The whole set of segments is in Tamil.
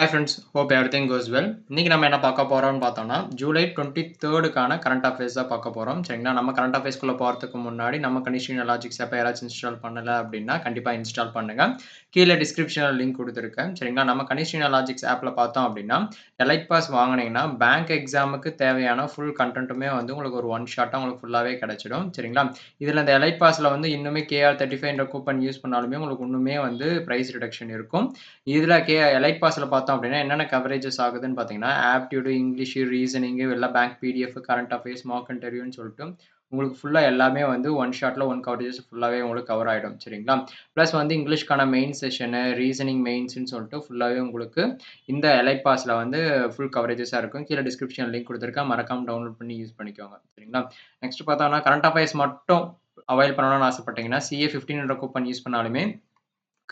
Hi friends, hope everything goes well. இன்னைக்கு நம்ம என்ன பார்க்க போறோம்னு பார்த்தோம்னா, ஜூலை 23க்கான கரண்ட் அஃபேர்ஸ் தான் பார்க்க போறோம். சரிங்களா? நம்ம கரண்ட் அஃபேர்ஸ்க்குள்ள போறதுக்கு முன்னாடி நம்ம கண்டிஷனல் லாஜிக்ஸ் ஆப்ப யாராச்சும் இன்ஸ்டால் பண்ணல அப்படின்னா, கண்டிப்பா இன்ஸ்டால் பண்ணுங்க. கீழ டிஸ்கிரிப்ஷன்ல லிங்க் குடுத்துருக்கேன். சரிங்களா? நம்ம கண்டிஷனல் லாஜிக்ஸ் ஆப்ல பார்த்தோம் அப்படின்னா, எலைட் பாஸ் வாங்குனீங்கன்னா, பேங்க் எக்ஸாமுக்கு தேவையான ஃபுல் கன்டென்ட்டுமே வந்து உங்களுக்கு ஒரு ஒன் ஷாட்டா உங்களுக்கு ஃபுல்லாவே கிடைச்சிடும். சரிங்களா? இதுல இந்த எலைட் பாஸ்ல வந்து இன்னுமே KR35ன்ற கூப்பன் யூஸ் பண்ணாலுமே உங்களுக்கு இன்னுமே வந்து பிரைஸ் ரிடக்ஷன் இருக்கும். இதுல எலைட் பாஸ்ல பார்த்தோம் அப்படின்னா, என்னென்ன கவரேஜஸ் ஆகுதுன்னு பார்த்தீங்கன்னா, ஆப்டிட்யூட், இங்கிலீஷ், ரீசனிங் எல்லாம் bank PDF, current affairs, mark இன்டர்வியூன்னு சொல்லிட்டு உங்களுக்கு ஃபுல்லா எல்லாமே வந்து ஒன் ஷாட்ல ஒன் கவரேஜஸ் ஃபுல்லாவே உங்களுக்கு கவர் ஆயிடும். சரிங்களா? பிளஸ் வந்து இங்கிலீஷ்க்கான மெயின் செஷனு, ரீசனிங் மெயின்ஸ்ன்னு சொல்லிட்டு ஃபுல்லாவே உங்களுக்கு இந்த எலைட் பாஸ்ல வந்து ஃபுல் கவரேஜஸா இருக்கும். கீழ டிஸ்கிரிப்ஷன் லிங்க் குடுத்துருக்கேன். மறக்காம டவுன்லோட் பண்ணி யூஸ் பண்ணிக்கோங்க. சரிங்களா? நெக்ஸ்ட் பார்த்தோம்னா, கரண்ட் அஃபேர்ஸ் மட்டும் அவைல் பண்ணணும்னு ஆசைப்பட்டீங்கன்னா, CA15ன்ற கூப்பன் யூஸ் பண்ணாலுமே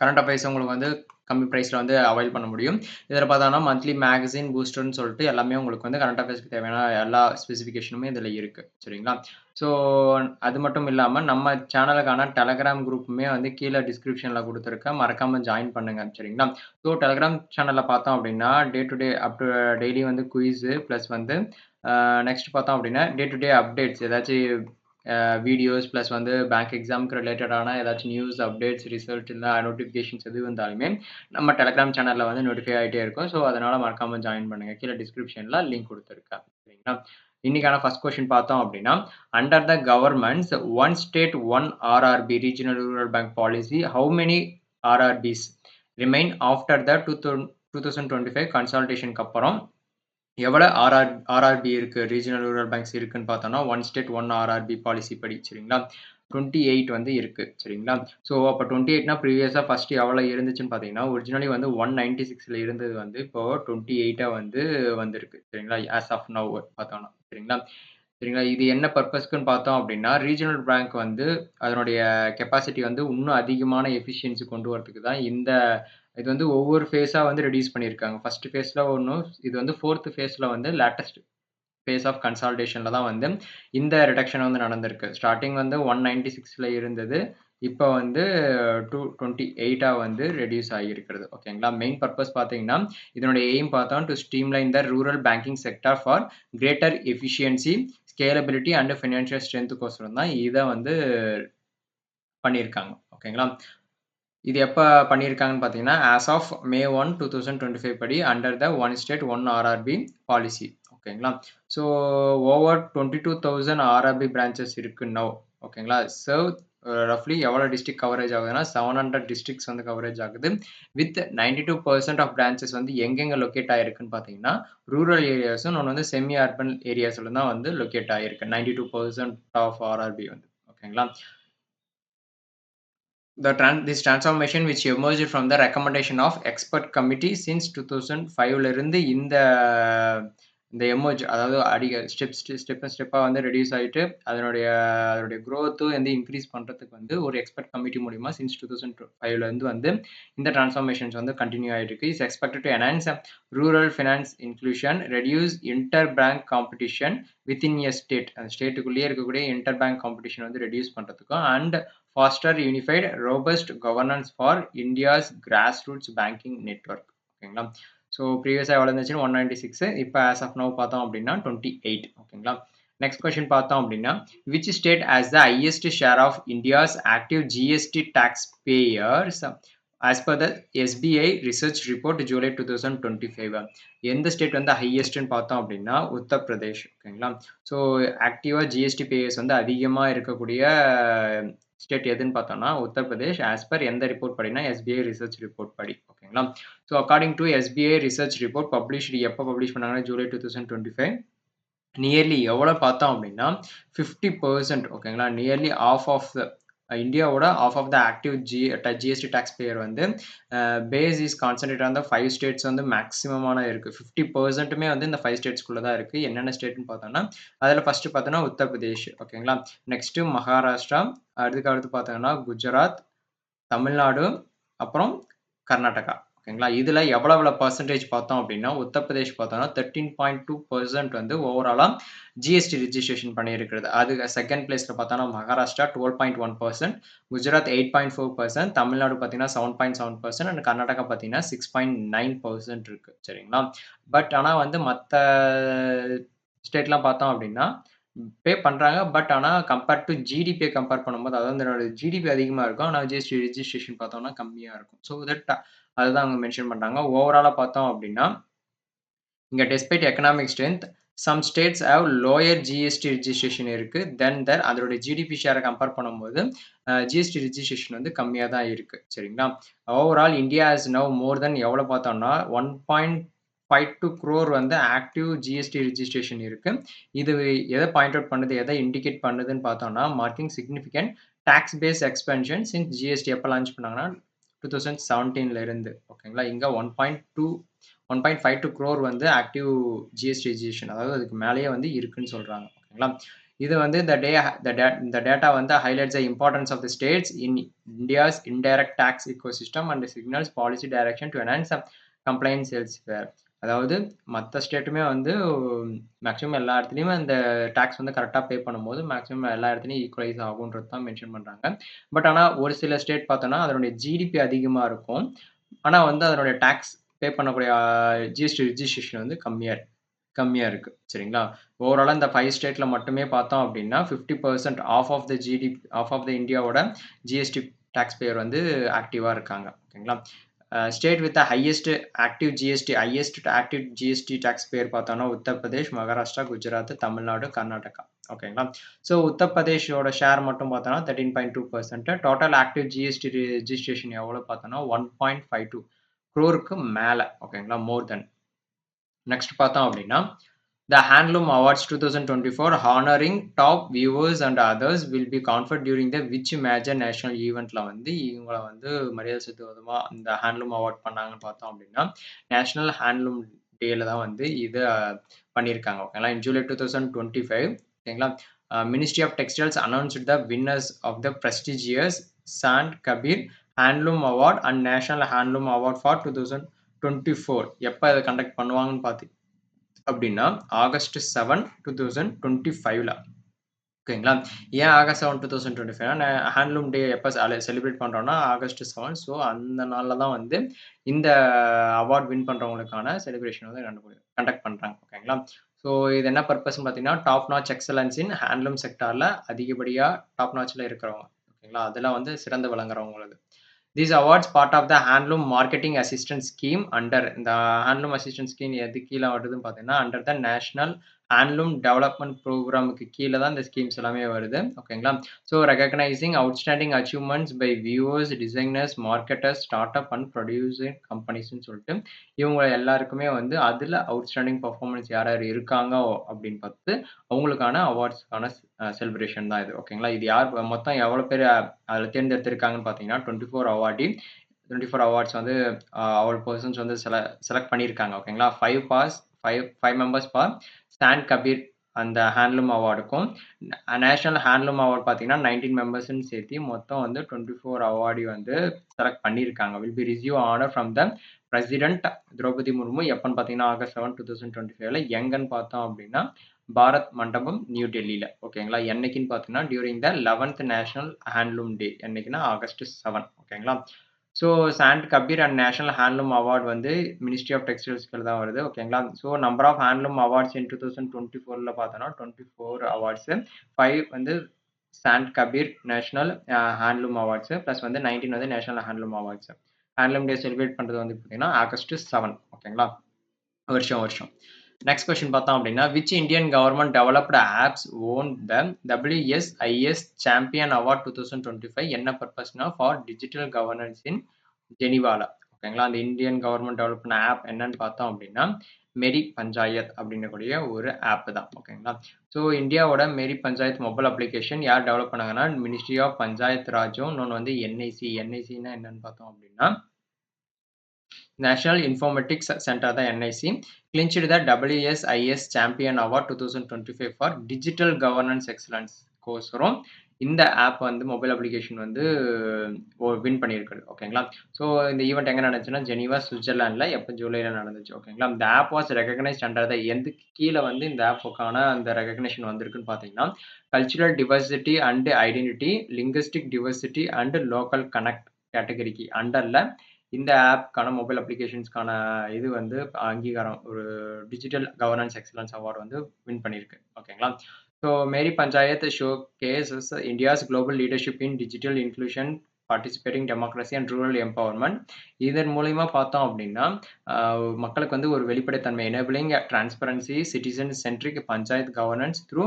கரண்ட் அஃபேர்ஸ் உங்களுக்கு வந்து கம்மி பிரைஸ்ல வந்து அவைல் பண்ண முடியும். இதில பார்த்தோம்னா மந்த்லி மேகசின், பூஸ்டர்ன்னு சொல்லிட்டு எல்லாமே உங்களுக்கு வந்து கரண்ட் அஃபேர்ஸ்க்கு தேவையான எல்லா ஸ்பெசிஃபிகேஷனுமே இதில இருக்கு. சரிங்களா? ஸோ அது மட்டும் இல்லாம நம்ம சேனலுக்கான டெலகிராம் குரூப்புமே வந்து கீழ டிஸ்கிரிப்ஷன்ல குடுத்துருக்கேன். மறக்காம ஜாயின் பண்ணுங்க. சரிங்களா? ஸோ டெலகிராம் சேனல்ல பார்த்தோம் அப்படின்னா, டே டு டே டெய்லி வந்து குயிஸ் பிளஸ் வந்து நெக்ஸ்ட் பார்த்தோம் அப்படின்னா, டே டு டே அப்டேட்ஸ் ஏதாச்சும் வீடியோஸ் பிளஸ் வந்து பேங்க் எக்ஸாம்க்கு ரிலேட்டடான ஏதாச்சும் நியூஸ், அப்டேட்ஸ், ரிசல்ட் இல்ல நோட்டிஃபிகேஷன்ஸ் எது வந்தாலுமே நம்ம டெலகிராம் சேனல்ல வந்து நோட்டிஃபை ஆயிட்டே இருக்கும். ஸோ அதனால மறக்காம ஜாயின் பண்ணுங்க. கீழ டிஸ்கிரிப்ஷன்ல லிங்க் குடுத்துருக்கேன். சரிங்களா? இன்னைக்கான ஃபர்ஸ்ட் கொஸ்டின் பார்த்தோம் அப்படின்னா, under the governments one state one RRB regional rural bank policy, how many RRBs remain after the 2025 கன்சால்டேஷனுக்கு அப்புறம் எவ்வளோ ஆர்ஆர்பி இருக்கு, ரீஜினல் ரூரல் பேங்க்ஸ் இருக்குன்னு பார்த்தோம்னா, one state one RRB policy படி சரிங்களா? 28 வந்து இருக்கு. சரிங்களா? ஸோ அப்ப 28னா ப்ரீவியஸா ஃபர்ஸ்ட் எவ்வளோ இருந்துச்சுன்னு பார்த்தீங்கன்னா, ஒரிஜினலி வந்து 196ல இருந்தது வந்து இப்போ 28ஆ வந்து வந்திருக்கு. சரிங்களா? ஆஸ் ஆஃப் நவ் பார்த்தோம்னா. சரிங்களா? சரிங்களா? இது என்ன பர்ப்பஸ்க்குன்னு பார்த்தோம் அப்படின்னா, ரீஜினல் பேங்க் வந்து அதனுடைய கெப்பாசிட்டி வந்து இன்னும் அதிகமான எஃபிஷியன்சி கொண்டு வரதுக்கு தான் இது வந்து ஒவ்வொரு ஃபேஸா வந்து ரெடியூஸ் பண்ணியிருக்காங்க. ஃபர்ஸ்ட் ஃபேஸ்ல ஒண்ணும், இது வந்து 4த் ஃபேஸ்ல வந்து லேட்டஸ்ட் ஃபேஸ் ஆஃப் கன்சாலிடேஷன்ல தான் வந்து இந்த ரிடக்ஷன் வந்து நடந்திருக்கு. ஸ்டார்ட்டிங் வந்து 196ல இருந்தது. இப்ப வந்து 228ஆ வந்து ரெடியூஸ் ஆகியிருக்கிறது. ஓகேங்களா? மெயின் பர்ப்பஸ் பார்த்தீங்கன்னா, இதனுடைய எய்ம் பார்த்தோம் to streamline the rural banking sector for greater efficiency, scalability and financial ஸ்ட்ரென்த்துக்கோசரம் தான் இத வந்து பண்ணியிருக்காங்க. ஓகேங்களா? இது எப்ப பண்ணியிருக்காங்கன்னு பார்த்தீங்கன்னா, ஆஸ் ஆஃப் மே 1, 2025 படி under the one state one RRB policy. ஓகேங்களா? ஸோ ஓவர் 22,000 ஆர்ஆர்பி பிரான்ச்சஸ் இருக்கு நவ். ஓகேங்களா? சர்வ் ரஃப்லி எவ்வளோ டிஸ்ட்ரிக்ட் கவரேஜ் ஆகுதுன்னா, 700 டிஸ்ட்ரிக்ட்ஸ் வந்து கவரேஜ் ஆகுது. வித் 92% ஆஃப் பிரான்ச்சஸ் வந்து எங்கெங்க லொக்கேட் ஆயிருக்குன்னு பார்த்தீங்கன்னா, ரூரல் ஏரியாஸும் இன்னொன்னு வந்து செமி அர்பன் ஏரியாஸ்ல தான் வந்து லொக்கேட் ஆயிருக்கு. 92% ஆஃப் ஆர்ஆர்பி வந்து. ஓகேங்களா? This transformation which emerged from the recommendation of expert committee since 2005ல இருந்து இந்த எமர்ஜ் அதாவது ஸ்டெப்பா வந்து ரெடியூஸ் ஆயிட்டு அதனுடைய அதனுடைய குரோத்தும் வந்து இன்க்ரீஸ் பண்றதுக்கு வந்து ஒரு எக்ஸ்பர்ட் கமிட்டி மூலியமா சின்ஸ் 2005ல இருந்து வந்து இந்த டிரான்ஸ்ஃபார்மேஷன்ஸ் வந்து கண்டினியூ ஆயிட்டு இருக்கு. Is expected to enhance rural finance inclusion, reduce inter bank competition within a state, அந்த ஸ்டேட்டுக்குள்ளேயே இருக்கக்கூடிய இன்டர் பேங்க் காம்படிஷன் வந்து ரெடியூஸ் பண்றதுக்கும் and foster unified robust governance for India's grassroots banking network. ஓகேங்களா? ஸோ ப்ரீவியஸாக எவ்வளோ இருந்துச்சுன்னு 196, இப்போ ஆஸ் ஆஃப் நவ் பார்த்தோம் அப்படின்னா 28. ஓகேங்களா? நெக்ஸ்ட் கொஸ்டின் பார்த்தோம் அப்படின்னா, which state has the highest share of India's active GST tax payers as per the SBI research report July 2025. எந்த ஸ்டேட் வந்து ஹையஸ்ட்னு பார்த்தோம் அப்படின்னா உத்தரப்பிரதேஷ். ஓகேங்களா? ஸோ ஆக்டிவாக ஜிஎஸ்டி பேயர்ஸ் வந்து அதிகமாக இருக்கக்கூடிய ஸ்டேட் எதுன்னு பார்த்தோம்னா உத்தரப்பிரதேஷ். ஆஸ் பர் எந்த ரிப்போர்ட் படினா எஸ்பிஐ ரிசர்ச் ரிப்போர்ட் படி. ஓகேங்களா? So according to SBI research report published எப்போ பப்ளிஷ் பண்ணாங்கன்னா ஜூலை 2025. நியர்லி எவ்வளோ பார்த்தோம் அப்படின்னா 50%. ஓகேங்களா? நியர்லி ஆஃப் ஆஃப் இந்தியாவோட half half the active GST tax payer வந்து base is concentrate on the 5 states வந்து மேக்ஸிமமான இருக்கு. 50%மே வந்து இந்த 5 ஸ்டேட்ஸ்குள்ள தான் இருக்கு. என்னென்ன ஸ்டேட்னு பார்த்தோம்னா, அதில் ஃபர்ஸ்ட் பார்த்தோன்னா உத்தரப்பிரதேஷ். ஓகேங்களா? நெக்ஸ்ட் மகாராஷ்டிரா, அதுக்கு அடுத்து பார்த்தோம்னா குஜராத், தமிழ்நாடு, அப்புறம் கர்நாடகா. ஓகேங்களா? இதுல எவ்வளவு பெர்சன்டேஜ் பார்த்தோம் அப்டின்னா, உத்தரப்பிரதேஷ் பார்த்தோம்னா 13.2% வந்து ஓவராலா ஜிஎஸ்டி ரிஜிஸ்ட்ரேஷன் பண்ணியிருக்கிறது. அது 2ண்ட் பிளேஸ்ல பார்த்தோம்னா மகாராஷ்டிரா 12.1%, குஜராத் 8.4%, தமிழ்நாடு பார்த்தீங்கன்னா 7.7% அண்ட் கர்நாடகா பார்த்தீங்கன்னா 6.9% இருக்கு. சரிங்களா? பட் ஆனா வந்து மத்த ஸ்டேட்லாம் பார்த்தோம் அப்டின்னா, பே பண்றாங்க. பட் ஆனா கம்பேர் டூ ஜிடிபிய கம்பேர் பண்ணும்போது, அதாவது இதனோட ஜிடிபி அதிகமா இருக்கும். ஆனா ஜிஎஸ்டி ரிஜிஸ்ட்ரேஷன் பார்த்தோம்னா கம்மியா இருக்கும். ஸோ தட் அதுதான் அவங்க மென்ஷன் பண்றாங்க. ஓவராலா பார்த்தோம் அப்டின்னா, இங்க despite economic strength, some states have lower GST registration இருக்கு. தென் தேர் அதோட ஜிடிபி ஷேர கம்பேர் பண்ணும்போது, ஜிஎஸ்டி ரிஜிஸ்ட்ரேஷன் வந்து கம்மியா தான் இருக்கு. சரிங்களா? Overall India has now more than எவ்வளோ பார்த்தோம்னா, 1.52 crore வந்து ஆக்டிவ் ஜிஎஸ்டி ரிஜிஸ்ட்ரேஷன் இருக்கு. இது எத பாயிண்ட் அவுட் பண்ணுது, எத இண்டிகேட் பண்ணுதுன்னு பார்த்தோம்னா, marking significant tax base expansion since GST எப்ப லான்ச் பண்ணாங்கன்னா, 2017ல இருந்து. ஓகேங்களா? இங்க 1.52 crore வந்து ஆக்டிவ் ஜிஎஸ்டி ரிஜிஸ்ட்ரேஷன். அதாவது அதுக்கு மேலேயே வந்து இருக்குன்னு சொல்றாங்க. ஓகேங்களா? இது வந்து the data வந்து highlights the importance of the states in India's indirect tax ecosystem and signals policy direction to enhance compliance elsewhere. அதாவது மத்த ஸ்டேட்டுமே வந்து மேக்ஸிமம் எல்லா இடத்துலயுமே அந்த டாக்ஸ் வந்து கரெக்ட்டா பே பண்ணும்போது, மேக்ஸிமம் எல்லா இடத்துலயும் ஈக்குவலைஸ் ஆகுன்றது தான் மென்ஷன் பண்றாங்க. பட் ஆனா ஒரு சில ஸ்டேட் பார்த்தோம்னா, அதனுடைய ஜிடிபி அதிகமா இருக்கும். ஆனா வந்து அதனுடைய டாக்ஸ் பே பண்ணக்கூடிய ஜிஎஸ்டி ரிஜிஸ்ட்ரேஷன் வந்து கம்மியா இருக்கு. சரிங்களா? ஓவராலா இந்த 5 ஸ்டேட்ல மட்டுமே பார்த்தோம் அப்டின்னா, 50% ஆஃப் ஆஃப் த இந்தியாவோட ஜிஎஸ்டி டாக்ஸ் பேயர் வந்து ஆக்டிவா இருக்காங்க. ஓகேங்களா? State with the highest active GST tax payer பார்த்தோம்னா, உத்தரப்பிரதேஷ், மகாராஷ்டிரா, குஜராத், தமிழ்நாடு, கர்நாடகா. ஓகேங்களா? ஸோ உத்தரப்பிரதேஷோட ஷேர் மட்டும் பார்த்தோம்னா 13.2%. டோட்டல் ஆக்டிவ் ஜிஎஸ்டி ரிஜிஸ்ட்ரேஷன் எவ்வளோ பார்த்தோம்னா 1.52 crore மேல. ஓகேங்களா? மோர் தென். நெக்ஸ்ட் பார்த்தோம் அப்டின்னா, The Handloom Awards 2024 honoring top viewers and others will be conferred during the which major national eventல வந்து இவங்கள வந்து மரியாதை செலுத்தும் விதமா இந்த ஹேண்ட்லூம் அவார்ட் பண்ணாங்கன்னு பார்த்தோம் அப்டின்னா, நேஷனல் ஹேண்ட்லூம் டேல தான் வந்து இத பண்ணியிருக்காங்க. ஓகேங்களா? இன் ஜூலை 2025 ஓகேங்களா? Ministry of textiles announced the winners of the prestigious Sant Kabir handloom award and national handloom award for 2024. எப்ப இத கண்டக்ட் பண்ணுவாங்கன்னு அப்டின்னா, ஆகஸ்ட் 7, 2025ல. ஓகேங்களா? ஏன் ஆகஸ்ட் 7, 2025னா ஹேண்ட்லூம் டே எப்ப செலிப்ரேட் பண்றோம்னா, ஆகஸ்ட் 7. ஸோ அந்த நாள்ல தான் வந்து இந்த அவார்ட் வின் பண்றவங்களுக்கான செலிப்ரேஷன் வந்து கண்டக்ட் பண்றாங்க. ஓகேங்களா? ஸோ இது என்ன பர்ப்பஸ்ன்னு பார்த்தீங்கன்னா, top notch excellence in handloom செக்டார்ல அதிகப்படியா டாப் நாட்ச்ல இருக்கிறவங்க. ஓகேங்களா? அதுல வந்து சிறந்து விளங்குறவங்களுக்கு. These awards part of the Handloom Marketing Assistance Scheme under இந்த Handloom Assistance Scheme எது கீழ வருதுன்னு பார்த்தீங்கன்னா, under the national handloom development ப்ரோகிராமுக்கு கீழ தான் இந்த ஸ்கீம்ஸ் எல்லாமே வருது. ஓகேங்களா? So recognising outstanding achievements by weavers, designers, marketers, start up and producing கம்பெனிஸ்ன்னு சொல்லிட்டு, இவங்க எல்லாருக்குமே வந்து அதுல அவுட்ஸ்டாண்டிங் பெர்ஃபார்மன்ஸ் யார் யார் இருக்காங்க அப்படின்னு பார்த்து, அவங்களுக்கான அவார்ட்ஸ்க்கான செலிப்ரேஷன் தான் இது. ஓகேங்களா? இது யார் மொத்தம் எவ்வளோ பேர் அதுல தேர்ந்தெடுத்திருக்காங்கன்னு பார்த்தீங்கன்னா, 24 அவார்டி 24 அவார்ட்ஸ் வந்து அவார்ட் பெர்சன்ஸ் வந்து செலக்ட் பண்ணியிருக்காங்க. ஓகேங்களா? 5 மெம்பர்ஸ் ஃபார் சாண்ட் கபீர் அந்த ஹேண்ட்லூம் அவார்டுக்கும், நேஷனல் ஹேண்ட்லூம் அவார்ட் பார்த்தீங்கன்னா 19 மெம்பர்ஸ்ன்னு சேர்த்தி மொத்தம் வந்து 24 அவார்டி வந்து செலக்ட் பண்ணியிருக்காங்க. Will be receive honour from the president Droupadi Murmu எப்பன்னு பார்த்தீங்கன்னா, ஆகஸ்ட் 7, 2025ல எங்கன்னு பார்த்தோம் அப்படின்னா, பாரத் மண்டபம், நியூ டெல்லில. ஓகேங்களா? என்னைக்குன்னு பார்த்தீங்கன்னா, during the 11th national handloom day. என்னைக்குன்னா ஆகஸ்ட் 7. ஓகேங்களா? So Sant Kabir and national handloom award வந்து மினிஸ்ட்ரி ஆஃப் டெக்ஸ்டைல்ஸ் கீழ தான் வருது. ஓகேங்களா? So number of handloom awards in 2024ல பார்த்தோம்னா 24 அவார்ட்ஸ். 5 வந்து Sant Kabir national handloom awards plus வந்து 19 வந்து national handloom awards. Handloom day celebrate பண்றது வந்து பார்த்தீங்கன்னா, ஆகஸ்ட் 7. ஓகேங்களா? வருஷம். நெக்ஸ்ட் கொஸ்டின் பார்த்தோம் அப்படின்னா, which Indian government developed apps own the WSIS champion award 2025 என்ன பர்ப்பஸ்னா ஃபார் டிஜிட்டல் கவர்னன்ஸ் இன் ஜெனீவால. ஓகேங்களா? அந்த இந்தியன் கவர்ன்மென்ட் டெவலப் பண்ண ஆப் என்னன்னு பார்த்தோம் அப்படின்னா, மேரி பஞ்சாயத் அப்படின்னக்கூடிய ஒரு ஆப் தான். ஓகேங்களா? ஸோ இந்தியாவோட மேரி பஞ்சாயத் மொபைல் அப்ளிகேஷன் யார் டெவலப் பண்ணாங்கன்னா, மினிஸ்ட்ரி ஆஃப் பஞ்சாயத் ராஜும், இன்னொன்னு வந்து NIC. NICன்னா என்னன்னு பார்த்தோம் அப்படின்னா, நேஷனல் இன்ஃபர்மேட்டிக்ஸ் சென்டர் தான் NIC. Clinched the WSIS champion award 2025 for digital governance excellence கோசரம் இந்த ஆப் வந்து மொபைல் அப்ளிகேஷன் வந்து வின் பண்ணியிருக்குது. ஓகேங்களா? ஸோ இந்த ஈவென்ட் எங்க நடந்துச்சுன்னா, ஜெனீவா, சுவிட்சர்லாந்துல எப்ப ஜூலைல நடந்துச்சு. ஓகேங்களா? இந்த ஆப் வாஸ் ரெகக்னைஸ்ட் அண்டர் எதுக்கு கீழ வந்து இந்த ஆப்புக்கான அந்த ரெகக்னிஷன் வந்திருக்குன்னு பார்த்தீங்கன்னா, cultural diversity and identity, linguistic diversity and local connect கேட்டகரிக்கு அண்டர்ல இந்த ஆப்க்கான மொபைல் அப்ளிகேஷன்ஸ்க்கான இது வந்து அங்கீகாரம் ஒரு டிஜிட்டல் கவர்னன்ஸ் எக்ஸலன்ஸ் அவார்ட் வந்து வின் பண்ணியிருக்கு. ஓகேங்களா? So Mary panchayat showcases India's global leadership in digital inclusion, participating democracy and rural empowerment. இதன் மூலியமா பார்த்தோம் அப்படின்னா, மக்களுக்கு வந்து ஒரு வெளிப்படைத்தன்மை enabling transparency, citizen centric panchayat governance through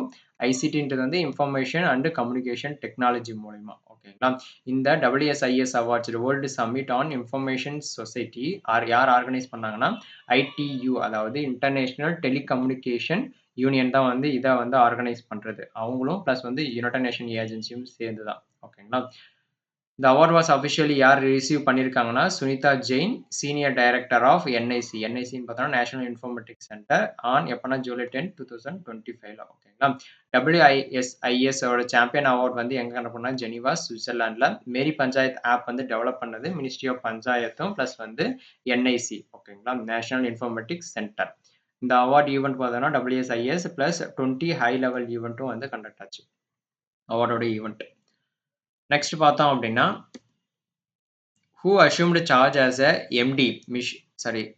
ஐசிடின்றது வந்து இன்ஃபர்மேஷன் அண்ட் கம்யூனிகேஷன் டெக்னாலஜி மூலியமா. ஓகேங்களா? இந்த WSIS awards world summit on information society யார் ஆர்கனைஸ் பண்ணாங்கன்னா, ITU அதாவது இன்டர்நேஷனல் டெலிகம்யூனிகேஷன் யூனியன் தான் வந்து இத வந்து ஆர்கனைஸ் பண்றது. அவங்களும் பிளஸ் வந்து யுனைட்டட் நேஷன் ஏஜென்சியும் சேர்ந்து தான். ஓகேங்களா? இந்த அவார்ட் வாஸ் அஃபிஷியலி யார் ரிசீவ் பண்ணியிருக்காங்கன்னா, Sunita Jain, senior director of NIC. என்ஐசின்னு பார்த்தோம்னா நேஷனல் இன்ஃபர்மேட்டிக்ஸ் சென்டர் எப்பன்னா ஜூலை 10, 2025ல. ஓகேங்களா? WISIS ஓட சாம்பியன் அவார்ட் வந்து எங்க நடக்கும்னா, ஜெனீவா, சுவிட்சர்லாந்துல. மேரி பஞ்சாயத் ஆப் வந்து டெவலப் பண்ணது மினிஸ்ட்ரி ஆஃப் பஞ்சாயத்தும் பிளஸ் வந்து என்ஐசி. ஓகேங்களா? National informatics centre. இந்த அவார்ட் ஈவென்ட் பார்த்தோம்னா WSIS பிளஸ் 20 ஹை லெவல் ஈவென்ட்டும் வந்து கண்டக்ட் ஆச்சு. அவார்டோட ஈவென்ட். நெக்ஸ்ட் பார்த்தோம் அப்படின்னா, who assumed charge as a MD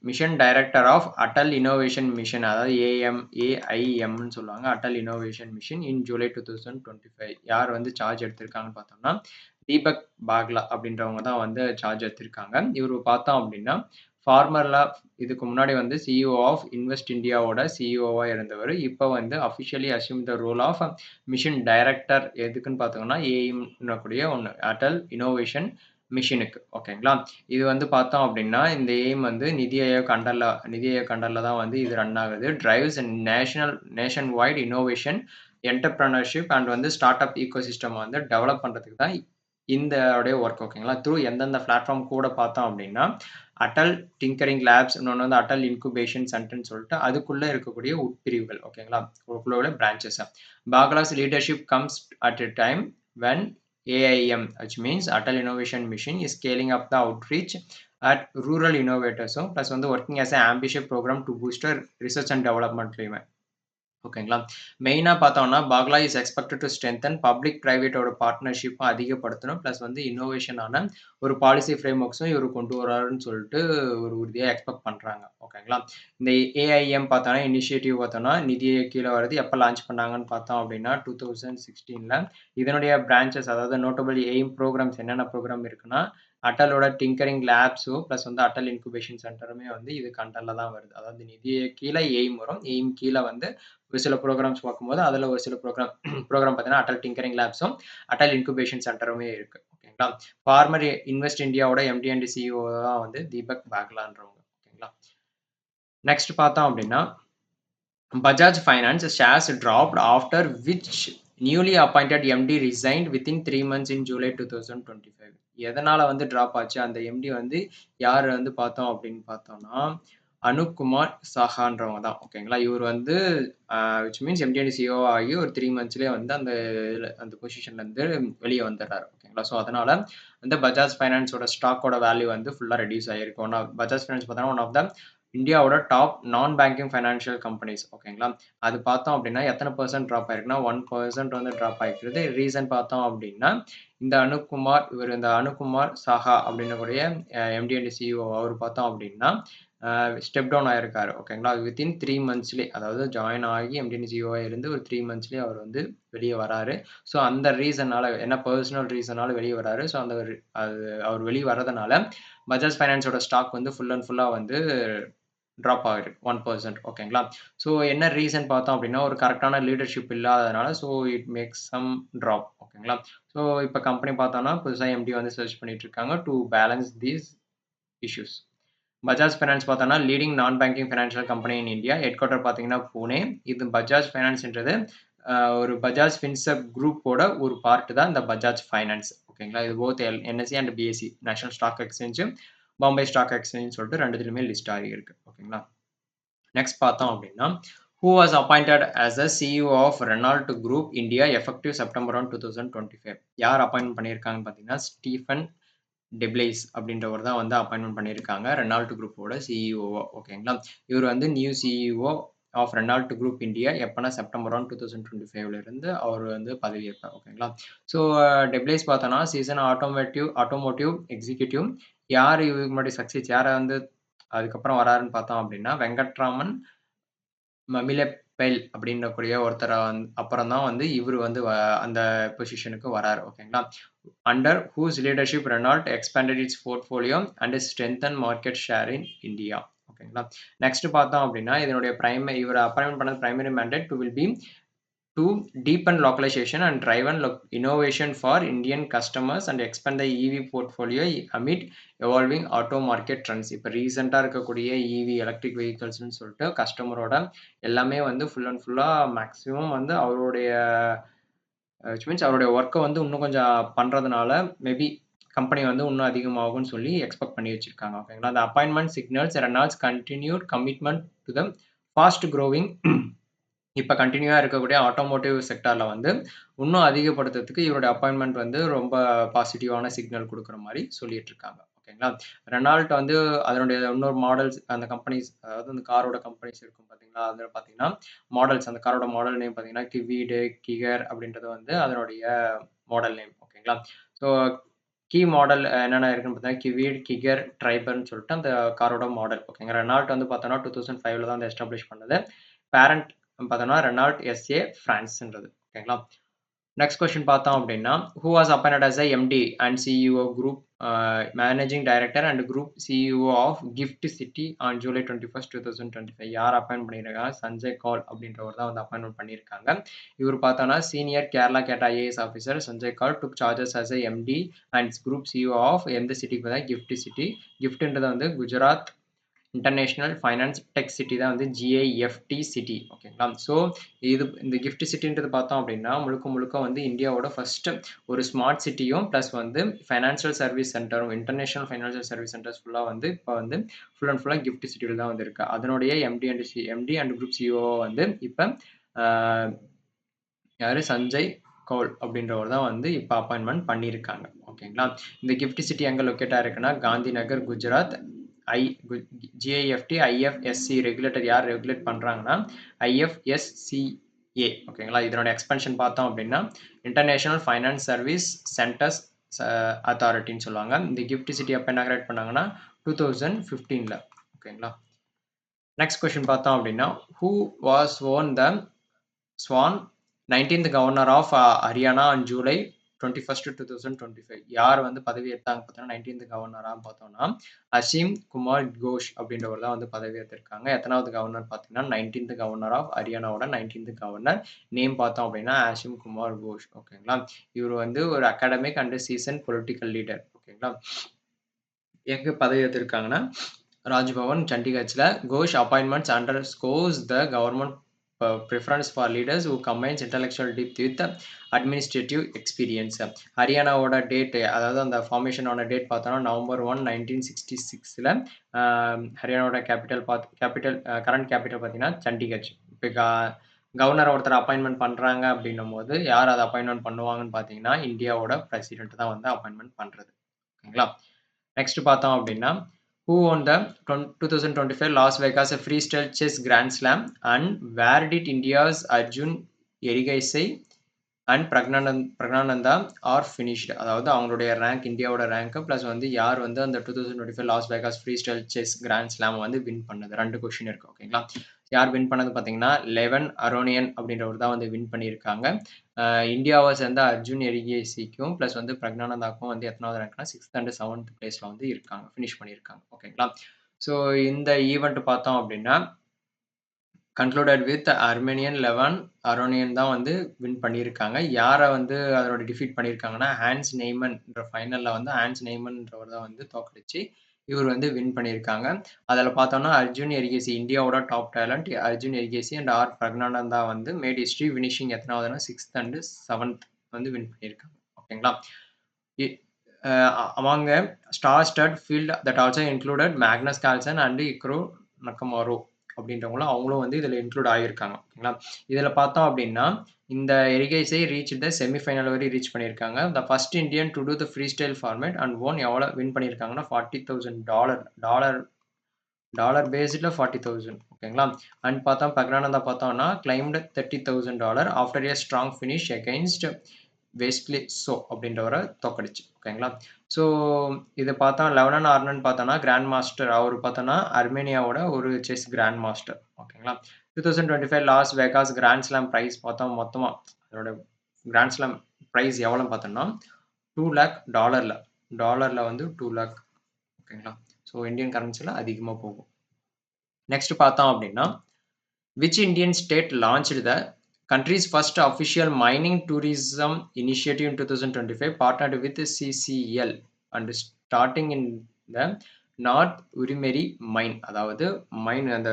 mission director of Atal innovation mission அதாவது AIMன்னு சொல்லுவாங்க. Atal innovation mission in July 2025 யார் வந்து சார்ஜ் எடுத்திருக்காங்கன்னு பார்த்தோம்னா, தீபக் பாக்லா அப்படின்றவங்க தான் வந்து சார்ஜ் எடுத்திருக்காங்க. இவரு பார்த்தோம் அப்படின்னா, ஃபார்மர்லா இதுக்கு முன்னாடி வந்து CEO ஆஃப் இன்வெஸ்ட் இந்தியாவோட CEOவா இருந்தவர். இப்ப வந்து officially assume the role of mission director எதுக்குன்னு பார்த்தோம்னா, AIM கூடிய ஒண்ணு அட்டல் இன்னோவேஷன் மிஷனுக்கு. ஓகேங்களா? இது வந்து பார்த்தோம் அப்படின்னா, இந்த எய்ம் வந்து நிதி ஆயோக் அண்டர்ல தான் வந்து இது ரன் ஆகுது. Drives nation wide innovation, entrepreneurship and வந்து ஸ்டார்ட் அப் ஈகோசிஸ்டம் வந்து டெவலப் பண்றதுக்கு தான் இந்த உடைய ஒர்க். ஓகேங்களா? த்ரூ எந்தெந்த பிளாட்ஃபார்ம் கூட பார்த்தோம் அப்படின்னா, அட்டல் டிங்கரிங் லேப்ஸ், இன்னொன்னு வந்து அட்டல் இன்குபேஷன் சென்டர்ன்னு சொல்லிட்டு அதுக்குள்ள இருக்கக்கூடிய உட்பிரிவுகள். ஓகேங்களா? அதுக்குள்ள உள்ள பிரான்ச்சஸ். பாக்லாஸ் leadership comes at a time when AIM, which means Atal Innovation Mission, is scaling up the outreach at rural innovators. So, plus வந்து working as an ambitious program to boost research and development. ஓகேங்களா? மெயினா பார்த்தோம்னா, பாக்லா is expected to strengthen public பிரைவேட்டோட பார்ட்னர்ஷிப்பும் அதிகப்படுத்தணும். பிளஸ் வந்து இன்னோவேஷனான ஒரு பாலிசி ஃப்ரேம்வொர்க்ஸும் இவரு கொண்டு வராருன்னு சொல்லிட்டு ஒரு உறுதியா எக்ஸ்பெக்ட் பண்றாங்க. ஓகேங்களா? இந்த AIM பார்த்தோம்னா, இனிஷியேட்டிவ் பார்த்தோம்னா, நிதி கீழ வருது. எப்ப லான்ச் பண்ணாங்கன்னு பார்த்தோம் அப்படின்னா, 2016ல. இதனுடைய பிரான்ச்சஸ் அதாவது நோட்டபிள் எய்ம் ப்ரோகிராம்ஸ் என்னென்ன ப்ரோகிராம் இருக்குன்னா, அட்டலோட டிங்கரிங் லேப்ஸும் பிளஸ் வந்து அட்டல் இன்குபேஷன் சென்டருமே வந்து இதுக்கு அண்டர்ல தான் வருது. அதாவது நிதி கீழ எய்ம் வரும். எய்ம் கீழ வந்து ஒரு சில ப்ரோகிராம்ஸ் பார்க்கும்போது, அதில ஒரு சில ப்ரோகிராம் பார்த்தீங்கன்னா, அட்டல் டிங்கரிங் லேப்ஸும், அட்டல் இன்குபேஷன் சென்டருமே இருக்கு. ஓகேங்களா? ஃபார்மர் இன்வெஸ்ட் இந்தியாவோட MD அண்ட் CEO தான் வந்து தீபக் பாக்லான்றவங்க. ஓகேங்களா? நெக்ஸ்ட் பார்த்தோம் அப்படின்னா, Bajaj finance shares dropped after which newly appointed MD resigned within 3 months in July 2025. எதனால வந்து டிராப் ஆச்சு? அந்த MD வந்து யார் வந்து பார்த்தோம் அப்படின்னு பார்த்தோம்னா, அனுப்குமார் சாஹான்றவங்க தான். ஓகேங்களா? இவர் வந்து which means MD and CEO ஆகி ஒரு 3 மந்த்ஸ்லயே வந்து அந்த பொசிஷன்ல இருந்து வெளிய வந்துடுறாரு. ஓகேங்களா? ஸோ அதனால வந்து பஜாஜ் ஃபைனான்ஸோட ஸ்டாக்கோட வேல்யூ வந்து ஃபுல்லா ரெடியூஸ் ஆயிருக்கு. பஜாஜ் ஃபைனான்ஸ் பார்த்தோம்னா, ஒன் ஆஃப் த இந்தியாவோட டாப் நான் பேங்கிங் ஃபைனான்ஷியல் கம்பெனிஸ். ஓகேங்களா? அது பார்த்தோம் அப்படின்னா, எத்தன பெர்சென்ட் டிராப் ஆயிருக்குன்னா, 1% வந்து டிராப் ஆயிருக்குது. ரீசன் பார்த்தோம் அப்படின்னா, இந்த அனுப்குமார் சாஹா அப்படின்னக்கூடிய MD அண்ட் CEO அவரு பார்த்தோம் அப்படின்னா, ஸ்டெப் டவுன் ஆயிருக்காரு. ஓகேங்களா? வித்தின் 3 மந்த்ஸ்லயே அதாவது ஜாயின் ஆகி MD அண்ட் CEO இருந்து ஒரு 3 மந்த்ஸ்லயே அவர் வந்து வெளிய வராரு. ஸோ அந்த ரீசன்னால என்ன பெர்சனல் ரீசனால வெளிய வராரு. ஸோ அது அவர் வெளிய வர்றதுனால, பஜாஜ் ஃபைனான்ஸோட ஸ்டாக் வந்து ஃபுல் அண்ட் ஃபுல்லா வந்து டிராப் ஆயிருக்கு 1%. ஓகேங்களா? ஸோ என்ன ரீசன் பார்த்தோம் அப்படின்னா, ஒரு கரெக்ட்டான லீடர்ஷிப் இல்லாததுனால, so it makes some drop. ஓகேங்களா? ஸோ இப்ப கம்பெனி பார்த்தோம்னா, புதுசா MD வந்து சர்ச் பண்ணிட்டு இருக்காங்க to balance these issues. Bajaj finance பார்த்தோம்னா, leading non banking financial company in India. Headquarter பார்த்தீங்கன்னா புனே. இது பஜாஜ் ஃபைனான்ஸ்ன்றது ஒரு பஜாஜ் ஃபின்சர்வ் குரூப்போட ஒரு பார்ட் தான் இந்த பஜாஜ் ஃபைனான்ஸ். ஓகேங்களா? இது both NSE and BSE national stock exchange, Bombay stock exchange சொல்லிட்டு 2 லிஸ்ட் ஆகியிருக்கு. ஓகேங்களா? நெக்ஸ்ட் பார்த்தோம் அப்படின்னா, Who was appointed as the CEO of Renault Group India effective September 1, 2025? யார் அப்பாயின்ட் பண்ணியிருக்காங்கன்னு பார்த்தீங்கன்னா, ஸ்டீஃபன் டெப்ளேஸ் அப்படின்றவர் தான் வந்து அப்பாயின்ட்மென்ட் பண்ணியிருக்காங்க. ரெனால்ட் குரூப்போட சிஇஓவா. ஓகேங்களா. இவர் வந்து new CEO of Renault group India எப்பன்னா செப்டம்பர் 1, 2025ல இருந்து அவர் வந்து பதவியேற்பார். ஓகேங்களா. ஸோ டெப்ளேஸ் பார்த்தோம்னா, சீசன் ஆட்டோமோட்டிவ் எக்ஸிக்யூட்டிவ். யார் இதுக்கு முன்னாடி சக்சீட் யார வந்து அதுக்கப்புறம் வராருன்னு பார்த்தோம் அப்படின்னா, வெங்கட்ராமன் மமிலப்பெல் அப்படின்றக்கூடிய ஒருத்தர அப்புறம் தான் வந்து இவரு வந்து அந்த பொசிஷனுக்கு வராரு. ஓகேங்களா. Under whose leadership Renault expanded its portfolio and strengthen market share in India. ஓகேங்களா. நெக்ஸ்ட் பார்த்தோம் அப்படின்னா, இதனுடைய இவர் அப்பாயின்மென்ட் பண்ண primary mandate will be to deepen localization and drive innovation for Indian customers and expand the EV portfolio amid evolving auto market trends. இப்போ ரீசெண்டாக இருக்கக்கூடிய EV எலக்ட்ரிக் வெஹிக்கல்ஸ்னு சொல்லிட்டு கஸ்டமரோட எல்லாமே வந்து ஃபுல் அண்ட் ஃபுல்லாக மேக்ஸிமம் வந்து அவருடைய மீன்ஸ் அவருடைய ஒர்க்கை வந்து இன்னும் கொஞ்சம் பண்ணுறதுனால மேபி கம்பெனி வந்து இன்னும் அதிகமாகும்னு சொல்லி எக்ஸ்பெக்ட் பண்ணி வச்சிருக்காங்க. ஓகேங்களா. அந்த appointment signals Reynolds continued commitment to the fast growing இப்ப கன்டினியூவா இருக்கக்கூடிய ஆட்டோமோட்டிவ் செக்டார்ல வந்து இன்னும் அதிகப்படுத்துறதுக்கு இவருடைய அப்பாயின்ட்மெண்ட் வந்து ரொம்ப பாசிட்டிவான சிக்னல் குடுக்குற மாரி சொல்லிட்டு இருக்காங்க. ஓகேங்களா. ரெனால்ட் வந்து அதனுடைய இன்னொரு மாடல்ஸ் அந்த கம்பெனிஸ் அதாவது அந்த காரோட கம்பெனிஸ் இருக்கும் பார்த்தீங்களா, அதுல பார்த்தீங்கன்னா மாடல்ஸ் அந்த காரோட மாடல் நேம் பார்த்தீங்கன்னா, கிவீடு, கிகர் அப்படின்றது வந்து அதனுடைய மாடல் நேம். ஓகேங்களா. ஸோ கீ மாடல் என்னென்ன இருக்குன்னு பார்த்தீங்கன்னா, கிவீட், கிகர், ட்ரைபர்ன்னு சொல்லிட்டு அந்த காரோட மாடல். ஓகேங்க. ரெனால்ட் வந்து பார்த்தோம்னா 2005ல தான் வந்து எஸ்டாப்ளிஷ் பண்ணது. பேரண்ட் பார்த்தோம்னா ரெனால்ட் எஸ்ஏ பிரான்ஸ்ன்றது. ஓகேங்களா. நெக்ஸ்ட் கொஸ்டின் பார்த்தோம் அப்படின்னா, who was appointed as MD and CEO group managing director and group CEO of GIFT city on July 21, 2025. யார் அப்பாயின்ட் பண்ணியிருக்காங்க? சஞ்சய் கௌல் அப்படின்றவர் தான் வந்து அப்பாயின்மெண்ட் பண்ணியிருக்காங்க. இவர் பார்த்தோம்னா senior Kerala cadre IAS officer Sanjay Kaul took charges as MD and group CEO of எந்த சிட்டிக்கு பார்த்தா கிஃப்ட் சிட்டி. கிஃப்ட்ன்றது வந்து Gujarat international finance tech city தான் வந்து ஜிஐஎஃப்டி சிட்டி. ஓகேங்களா. ஸோ இந்த கிஃப்ட் சிட்டின்றது பார்த்தோம் அப்படின்னா முழுக்க முழுக்க வந்து இந்தியாவோட ஃபர்ஸ்ட் ஒரு ஸ்மார்ட் சிட்டியும் ப்ளஸ் வந்து ஃபைனான்சியல் சர்வீஸ் சென்டரும் இன்டர்நேஷனல் ஃபைனான்சியல் சர்வீஸ் சென்டர்ஸ் ஃபுல்லாக வந்து இப்போ வந்து ஃபுல் அண்ட் ஃபுல்லாக கிஃப்ட் சிட்டியில் தான் வந்து இருக்கு. அதனுடைய எம்டி அண்ட் குரூப் சிஓ வந்து இப்போ யாரு சஞ்சய் கௌல் அப்படின்றவர் தான் வந்து இப்போ அப்பாயின்மெண்ட் பண்ணியிருக்காங்க. ஓகேங்களா. இந்த கிஃப்ட் சிட்டி எங்கே லொக்கேட் ஆயிருக்குன்னா காந்தி நகர், குஜராத். ஜிஐஎஃப்டி ஐஎஃப்எஸ்சி ரெகுலேட்டர் யார் ரெகுலேட் பண்ணுறாங்கன்னா ஐஎஃப்எஸ்சிஏ. ஓகேங்களா. இதனோட எக்ஸ்பென்ஷன் பார்த்தோம் அப்படின்னா இன்டர்நேஷனல் ஃபைனான்ஸ் சர்வீஸ் சென்டர்ஸ் அத்தாரிட்டின்னு சொல்லுவாங்க. இந்த கிஃப்ட் சிட்டி எப்போ இனாகிரேட் பண்ணாங்கன்னா 2015ல். ஓகேங்களா. நெக்ஸ்ட் கொஸ்டின் பார்த்தோம் அப்படின்னா, who was own the sworn 19th governor of Haryana on July 21, 2025. யார் வந்து பதவி ஏற்றாங்க பார்த்தோம்னா 19th கவர்னரா பார்த்தோம்னா அசீம் குமார் கோஷ் அப்படின்றவர் தான் வந்து பதவி ஏற்றிருக்காங்க. எத்தனாவது கவர்னர் பார்த்தீங்கன்னா 19th கவர்னர் ஆஃப் ஹரியானாவோட 19th கவர்னர் நேம் பார்த்தோம் அப்படின்னா அசீம் குமார் கோஷ். ஓகேங்களா. இவர் வந்து ஒரு academic and seasoned political leader. ஓகேங்களா. எங்க பதவி ஏற்றிருக்காங்கன்னா ராஜ்பவன் சண்டிகர்ல. Ghosh appointments underscores the government preference for leaders who combines intellectual depth with administrative experience. ஹரியானாவோட டேட் அதாவது அந்த ஃபார்மேஷனோட டேட் பார்த்தோம்னா November 1, 1966ல் ஹரியானாவோட கேபிட்டல் கரண்ட் கேபிட்டல் பார்த்தீங்கன்னா சண்டிகர். இப்போ கவர்னர் ஒருத்தர் அப்பாயின்மெண்ட் பண்ணுறாங்க அப்படின்னும் போது யார் அதை அப்பாயின்மெண்ட் பண்ணுவாங்கன்னு பார்த்தீங்கன்னா இந்தியாவோட பிரசிடென்ட் தான் வந்து அப்பாயின்மெண்ட் பண்ணுறது. ஓகேங்களா. நெக்ஸ்ட் பார்த்தோம் அப்படின்னா who won the 2025 Las Vegas Freestyle Chess Grand Slam and where did India's Arjun Erigaisi and Pragnananda are finished. அதாவது அவங்களுடைய ரேங்க் இந்தியாவோட ரேங்க் ப்ளஸ் வந்து யார் வந்து அந்த 2025 Las Vegas free style chess grand slam வந்து வின் பண்ணது. 2 கொஸ்டின் இருக்கு. ஓகேங்களா. யார் வின் பண்ணது பார்த்தீங்கன்னா லெவன் அரோனியன் அப்படின்றவர் தான் வந்து வின் பண்ணியிருக்காங்க. இந்தியாவை சேர்ந்த அர்ஜுன் எரிகேசிக்கும் ப்ளஸ் வந்து பிரக்னானந்தாக்கும் வந்து எத்தனாவது ரேங்க்னா 6th அண்ட் 7th பிளேஸ்ல வந்து இருக்காங்க, ஃபினிஷ் பண்ணியிருக்காங்க. ஓகேங்களா. ஸோ இந்த ஈவெண்ட் பார்த்தோம் அப்படின்னா concluded with Armenian eleven Aronian தான் வந்து வின் பண்ணியிருக்காங்க. யாரை வந்து அதோட டிஃபீட் பண்ணியிருக்காங்கன்னா ஹான்ஸ் நெய்மன்ன்ற ஃபைனலில் வந்து ஹான்ஸ் நெய்மன்றவர் தான் வந்து தோக்கடிச்சு இவர் வந்து வின் பண்ணியிருக்காங்க. அதில் பார்த்தோம்னா அர்ஜுன் எரிகேசி இந்தியாவோட top talent Arjun Erigaisi and R Praggnanandhaa வந்து மேட் ஹிஸ்ட்ரி ஃபினிஷிங் எத்தனாவதுன்னா 6th அண்ட் 7th வந்து வின் பண்ணியிருக்காங்க. ஓகேங்களா. among a star-studded field that also included Magnus Carlsen and Hikaru Nakamura. அப்படின்றவங்களும் அவங்களும் வந்து இதில் இன்க்ளூட் ஆகியிருக்காங்க. ஓகேங்களா? இதில் பார்த்தோம் அப்படின்னா இந்த எரிகைஸை ரீச் த செமிஃபைனல் வரை ரீச் பண்ணியிருக்காங்க. The first Indian to do the free style format and won எவ்வளோ வின் பண்ணியிருக்காங்கன்னா $40,000 டாலர் டாலர் பேஸ்டில் 40,000. ஓகேங்களா? அண்ட் பார்த்தா பிரக்னானந்தா பார்த்தோம்னா claimed $30,000 after a strong finish against Wesley So அப்படின்றவரை தோக்கடிச்சு. ஓகேங்களா? ஸோ இது பார்த்தா லெவனன் ஆர்னன் பார்த்தோன்னா கிராண்ட் மாஸ்டர் அவர் பார்த்தோன்னா அர்மேனியாவோட ஒரு செஸ் கிராண்ட் மாஸ்டர். ஓகேங்களா? 2025 Las Vegas grand slam prize பார்த்தோம் மொத்தமாக அதோட கிராண்ட் ஸ்லாம் ப்ரைஸ் எவ்வளோன்னு பார்த்தோம்னா $2 lakh டாலரில் வந்து 2 lakh. ஓகேங்களா? ஸோ இந்தியன் கரன்சியில் அதிகமாக போகும். நெக்ஸ்ட் பார்த்தோம் அப்படின்னா which Indian state launched the country's first official mining tourism initiative in 2025 partnered with CCL and starting in the North Urimeri mine. அதாவது மைன் அந்த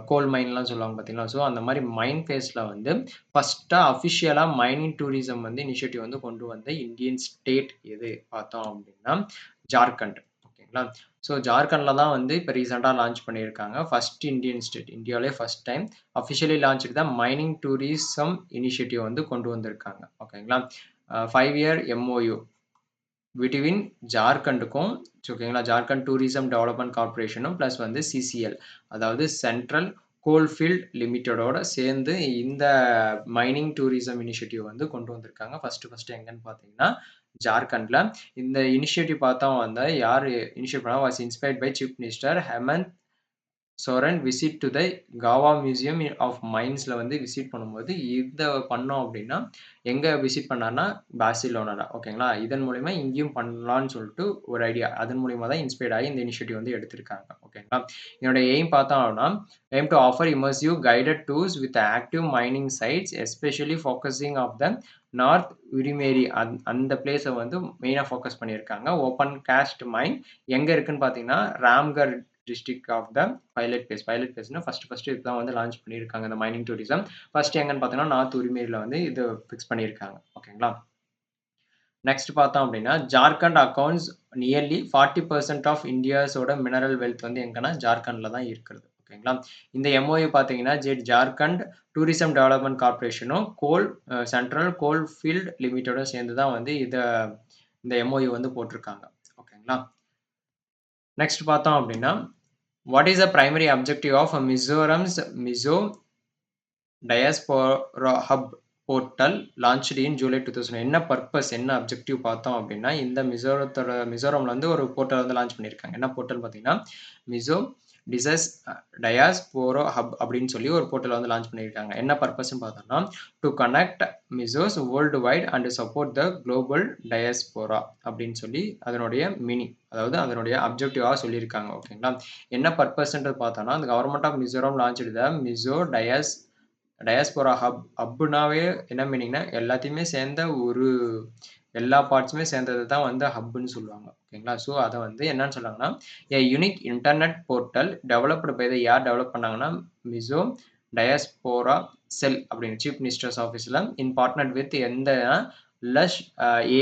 கோல் மைன்லாம் சொல்லுவாங்க பார்த்தீங்களா? ஸோ அந்த மாதிரி மைன் ஃபேஸில் வந்து ஃபஸ்ட்டாக அஃபிஷியலாக மைனிங் டூரிசம் வந்து இனிஷியேட்டிவ் வந்து கொண்டு வந்த இந்தியன் ஸ்டேட் எது பார்த்தோம் அப்படின்னா ஜார்க்கண்ட். ஓகேங்களா? ஸோ ஜார்க்கண்டில் தான் வந்து இப்போ ரீசெண்டாக லான்ச் பண்ணியிருக்காங்க. ஃபர்ஸ்ட் இந்தியன் ஸ்டேட் இந்தியாவிலே ஃபர்ஸ்ட் டைம் அஃபிஷியலி லான்ச் தான் மைனிங் டூரிசம் இனிஷியேட்டிவ் வந்து கொண்டு வந்திருக்காங்க. ஓகேங்களா? 5-year MOU பிட்வீன் ஜார்க்கண்டுக்கும் ஓகேங்களா ஜார்க்கண்ட் டூரிசம் டெவலப்மெண்ட் கார்பரேஷனும் ப்ளஸ் வந்து சிசிஎல் அதாவது சென்ட்ரல் கோல்ஃபீல்ட் லிமிட்டடோட சேர்ந்து இந்த மைனிங் டூரிசம் இனிஷியேட்டிவ் வந்து கொண்டு வந்திருக்காங்க. ஃபர்ஸ்ட் எங்கன்னு பார்த்தீங்கன்னா ஜார்க்கண்ட்ல. இந்த இனிஷியேட்டிவ் பார்த்தா வந்து யார் இனிஷியேட் பண்ணா was inspired by chief minister Hemant Soren visit to the காவா மியூசியம் ஆஃப் மைன்ஸில் வந்து விசிட் பண்ணும்போது இதை பண்ணோம் அப்படின்னா எங்கே விசிட் பண்ணார்னா பார்சிலோனால. ஓகேங்களா? இதன் மூலிமா இங்கேயும் பண்ணலான்னு சொல்லிட்டு ஒரு ஐடியா அதன் மூலிமா தான் இன்ஸ்பயர்ட் ஆகி இந்த இனிஷியேட்டிவ் வந்து எடுத்திருக்காங்க. ஓகேங்களா? என்னோட எய்ம் பார்த்தோம்னா aim to offer immersive guided tours with active mining sites especially focusing of the north உரிமேரி அந்த பிளேஸை வந்து மெயினாக ஃபோக்கஸ் பண்ணியிருக்காங்க. ஓப்பன் காஸ்ட் மைன் எங்கே இருக்குன்னு பார்த்தீங்கன்னா Ramgarh district of the pilot பேஸ்னா ஃபர்ஸ்ட் இதுதான் வந்து லான்ச் பண்ணியிருக்காங்க இந்த மைனிங் டூரிசம். ஃபர்ஸ்ட் எங்கன்னு பார்த்தீங்கன்னா நார்த் உரிமையில் வந்து இது ஃபிக்ஸ் பண்ணியிருக்காங்க. ஓகேங்களா? நெக்ஸ்ட் பார்த்தோம் அப்படின்னா ஜார்க்கண்ட் அக்கௌண்ட்ஸ் நியர்லி 40% ஆஃப் இந்தியாஸோட மினரல் வெல்த் வந்து எங்கன்னா ஜார்க்கண்டில் தான் இருக்கிறது. ஓகேங்களா? இந்த எம்ஓயு பார்த்தீங்கன்னா ஜார்க்கண்ட் டூரிசம் டெவலப்மெண்ட் கார்பரேஷனும் சென்ட்ரல் கோல் ஃபீல்ட் லிமிட்டடும் சேர்ந்து தான் வந்து இந்த எம்ஓயு வந்து போட்டிருக்காங்க. ஓகேங்களா? நெக்ஸ்ட் பார்த்தோம் அப்படின்னா what is the primary objective of Mizoram's Mizo diaspora hub portal launched in July 2000. என்ன பர்பஸ் என்ன அப்ஜெக்டிவ் பார்த்தோம் அப்படின்னா இந்த மிசோரம்ல வந்து ஒரு போர்ட்டல் வந்து லான்ச் பண்ணியிருக்காங்க. என்ன போர்ட்டல் பார்த்தீங்கன்னா மிசோ டயாஸ்போரா ஹப் அப்படின்னு சொல்லி ஒரு போர்ட்டல் வந்து லான்ச் பண்ணியிருக்காங்க. என்ன பர்பஸ்ன்னு பார்த்தோம்னா to connect Mizos world wide and support the global diaspora அப்படின்னு சொல்லி அதனுடைய மீனிங் அதாவது அதனுடைய அப்ஜெக்டிவாக சொல்லியிருக்காங்க. ஓகேங்களா? என்ன பர்பஸ்ன்றது பார்த்தோம்னா அந்த government of Mizoram launch the Mizo diaspora ஹப்னாவே என்ன மீனிங்னா எல்லாத்தையுமே சேர்ந்த ஒரு எல்லா பார்ட்ஸுமே சேர்ந்தது தான் வந்து ஹப்னு சொல்லுவாங்க. ஓகேங்களா? ஸோ அதை வந்து என்னன்னு சொல்லுவாங்கன்னா a unique internet portal developed by யார் டெவலப் பண்ணாங்கன்னா மிசோ டயாஸ்போரா செல் அப்படின்னு சீஃப் மினிஸ்டர்ஸ் ஆஃபீஸில் இன் பார்ட்னர் வித் எந்த லஷ்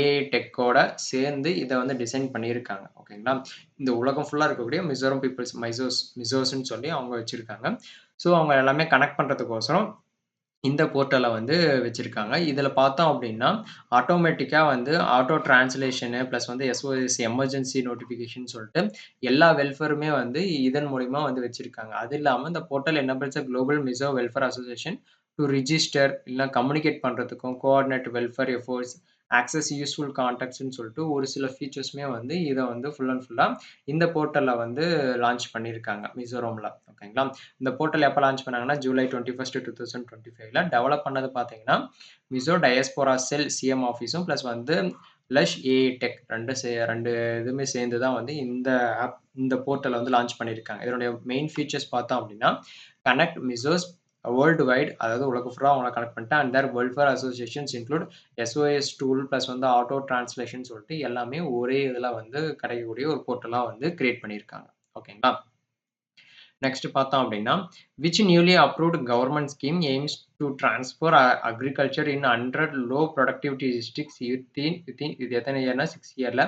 ஏஐ டெக்கோட சேர்ந்து இதை வந்து டிசைன் பண்ணியிருக்காங்க. ஓகேங்களா? இந்த உலகம் ஃபுல்லாக இருக்கக்கூடிய மிசோரம் பீப்புள்ஸ் மிசோஸ்ன்னு சொல்லி அவங்க வச்சுருக்காங்க. ஸோ அவங்க எல்லாமே கனெக்ட் பண்ணுறதுக்கோசரம் இந்த போர்ட்டலை வந்து வச்சுருக்காங்க. இதில் பார்த்தோம் அப்படின்னா ஆட்டோமேட்டிக்காக வந்து ஆட்டோ டிரான்ஸ்லேஷனு ப்ளஸ் வந்து SOS எமர்ஜென்சி நோட்டிஃபிகேஷன் சொல்லிட்டு எல்லா வெல்ஃபேருமே வந்து இதன் மூலிமா வந்து வச்சுருக்காங்க. அது இல்லாமல் இந்த portal enables global Mizo welfare association to register இல்லைனா கம்யூனிகேட் பண்ணுறதுக்கும் coordinate welfare efforts access useful கான்டாக்ட்ஸ்ன்னு சொல்லிட்டு ஒரு சில ஃபீச்சர்ஸுமே வந்து இதை வந்து ஃபுல் அண்ட் ஃபுல்லாக இந்த போர்ட்டலில் வந்து லான்ச் பண்ணியிருக்காங்க மிசோரமில். ஓகேங்களா? இந்த போர்ட்டல் எப்போ லான்ச் பண்ணாங்கன்னா ஜூலை 21, 2025 டெவலப் பண்ணது பார்த்தீங்கன்னா மிசோ டயஸ்போரா செல் சிஎம் ஆஃபீஸும் ப்ளஸ் வந்து லஷ் ஏஐ டெக் ரெண்டு இதுவுமே சேர்ந்து தான் வந்து இந்த போர்ட்டலை வந்து லான்ச் பண்ணியிருக்காங்க. இதனுடைய மெயின் ஃபீச்சர்ஸ் பார்த்தோம் அப்படின்னா கனெக்ட் மிசோஸ் வேர்ல்டு வைட் அதாவது உலக ஃபுல்லாக அவங்கள கனெக்ட் பண்ணிட்டு and their welfare associations include SOS tool plus வந்து ஆட்டோ டிரான்ஸ்லேஷன் சொல்லிட்டு எல்லாமே ஒரே இதில் வந்து கிடைக்கக்கூடிய ஒரு போர்ட்டலாக வந்து கிரியேட் பண்ணியிருக்காங்க. ஓகேங்களா? நெக்ஸ்ட் பார்த்தோம் அப்படின்னா which newly approved government scheme aims to transfer agriculture in 100 low productivity districts within இது எத்தனை இயர்னா 6 இயர்ல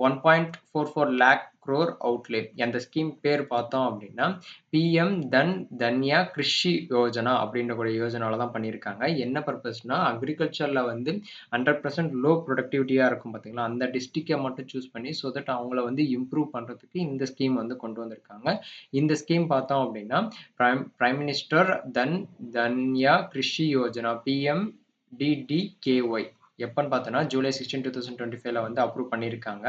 1.44 lakh crore outlay. அந்த ஸ்கீம் பேர் பார்த்தோம் அப்படின்னா பிஎம் தன்யா கிருஷி யோஜனா அப்படின்ற ஒரு யோஜனால தான் பண்ணியிருக்காங்க. என்ன பர்பஸ்னா அக்ரிகல்ச்சர்ல வந்து 100% லோ ப்ரொடக்டிவிட்டியா இருக்கும் பார்த்தீங்களா, அந்த டிஸ்ட்ரிக்டை மட்டும் சூஸ் பண்ணி ஸோ தட் அவங்கள வந்து இம்ப்ரூவ் பண்ணுறதுக்கு இந்த ஸ்கீம் வந்து கொண்டு வந்திருக்காங்க. இந்த ஸ்கீம் பார்த்தோம் அப்படின்னா prime minister Dhanya Krishi Yojana PMDDKY எப்பன்னு பார்த்தோன்னா ஜூலை 16 2025 வந்து அப்ரூவ் பண்ணியிருக்காங்க.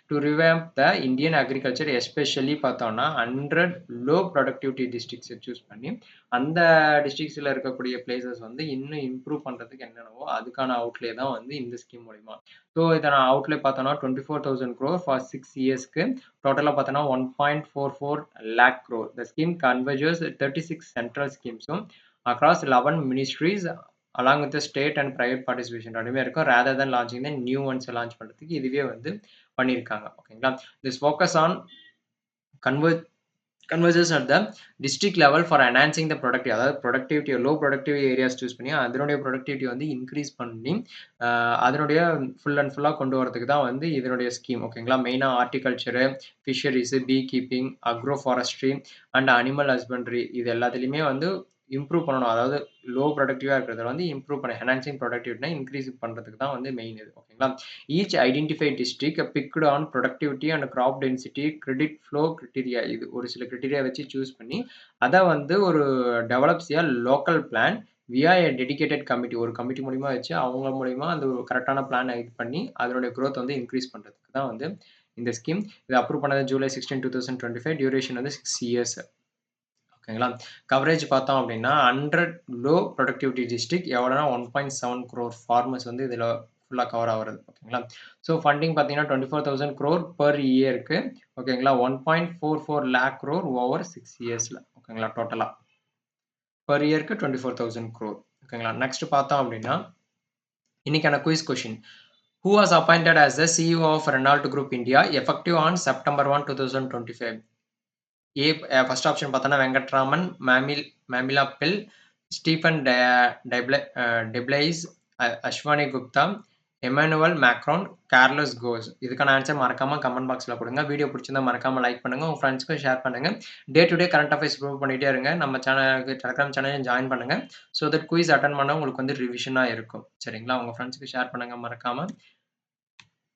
To revamp the Indian agriculture especially பார்த்தோம்னா 100 லோ ப்ரொடக்டிவிட்டி டிஸ்ட்ரிக்ஸை சூஸ் பண்ணி அந்த டிஸ்ட்ரிக்ஸில் இருக்கக்கூடிய பிளேசஸ் வந்து இன்னும் இம்ப்ரூவ் பண்ணுறதுக்கு என்னென்னவோ அதுக்கான அவுட்லே தான் வந்து இந்த ஸ்கீம் மூலிமா. ஸோ இதை நான் அவுட்லே பார்த்தோன்னா 24,000 crore ஃபார் 6 இயர்ஸ்க்கு டோட்டலாக பார்த்தோன்னா 1.44 lakh crore. The scheme converges 36 central schemes across 11 ministries along with the state and private participation ரெண்டுமே இருக்கும். rather than launching the new ones launch பண்ணுறதுக்கு இதுவே வந்து பண்ணியிருக்காங்க. ஓகேங்களா. This focus on converges at the district level for enhancing the productivity. அதாவது productivity low productive areas choose பண்ணி அதனுடைய ப்ரொடக்டிவிட்டி வந்து இன்க்ரீஸ் பண்ணி அதனுடைய ஃபுல் அண்ட் ஃபுல்லாக கொண்டு வரதுக்கு தான் வந்து இதனுடைய ஸ்கீம். ஓகேங்களா. மெயினாக horticulture, fisheries, bee keeping, agro forestry and animal husbandry இது எல்லாத்துலேயுமே வந்து இம்ப்ரூவ் பண்ணணும். அதாவது லோ ப்ரொடக்டிவாக இருக்கிறத வந்து இம்ப்ரூவ் பண்ண என்ஹான்சிங் ப்ரொடக்டிவிட்டினா இன்க்ரீஸ் பண்ணுறதுக்கு தான் வந்து மெயின் இது. ஓகேங்களா. Each identified district picked on productivity and crop density credit flow criteria இது ஒரு சில கிரிட்டீரியா வச்சு சூஸ் பண்ணி அதை வந்து ஒரு டெவலப்ஸியா லோக்கல் பிளான் வியா எ டெடிகேட்டட் கமிட்டி ஒரு கமிட்டி மூலிமா வச்சு அவங்க மூலிமா அந்த ஒரு கரெக்டான பிளான் இது பண்ணி அதனுடைய க்ரோத் வந்து இன்க்ரீஸ் பண்ணுறதுக்கு தான் வந்து இந்த ஸ்கீம். இது அப்ரூவ் பண்ணது ஜூலை 16 2025. டியூரேஷன் வந்து 6 இயர்ஸ். ஓகேங்களா. கவரேஜ் பார்த்தோம் அப்படின்னா 100 லோ ப்ரொடக்டிவிட்டி டிஸ்ட்ரிக்ட் எவ்வளோனா 1.7 crore ஃபார்மர்ஸ் வந்து இதில் ஃபுல்லாக கவர் ஆகிறது. ஓகேங்களா. ஸோ ஃபண்டிங் பார்த்தீங்கன்னா 24,000 crore பர் இயருக்கு. ஓகேங்களா. 1.44 lakh crore ஓவர் 6 இயர்ஸில். ஓகேங்களா. டோட்டலாக பர் இயருக்கு 24,000 crore. ஓகேங்களா. நெக்ஸ்ட் பார்த்தோம் அப்படின்னா இன்னைக்கான quiz question. Who was appointed as the CEO of Renault Group India effective on September 1, 2025? First option பார்த்தோன்னா வெங்கட்ராமன் மேமிலாப்பில், ஸ்டீஃபன் டெப்ளைஸ், Ashwani Gupta, Emmanuel Macron, Carlos கோஸ். இதுக்கான ஆன்சர் மறக்காம கமெண்ட் பாக்ஸில் கொடுங்க. வீடியோ பிடிச்சிருந்தா மறக்காம லைக் பண்ணுங்க, உங்க ஃப்ரெண்ட்ஸ்க்கும் ஷேர் பண்ணுங்க. Day to day current affairs prove பண்ணிட்டே இருங்க. நம்ம சேனலுக்கு டெலிகிராம் சேனலையும் ஜாயின் பண்ணுங்க. ஸோ தட் குயிஸ் அட்டன் பண்ண உங்களுக்கு வந்து ரிவிஷனாக இருக்கும். சரிங்களா. உங்க ஃப்ரெண்ட்ஸ்க்கு ஷேர் பண்ணுங்க மறக்காம.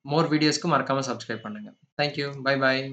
மோர் வீடியோஸ்க்கு மறக்காம சப்ஸ்கிரைப் பண்ணுங்க. தேங்க்யூ. Bye bye.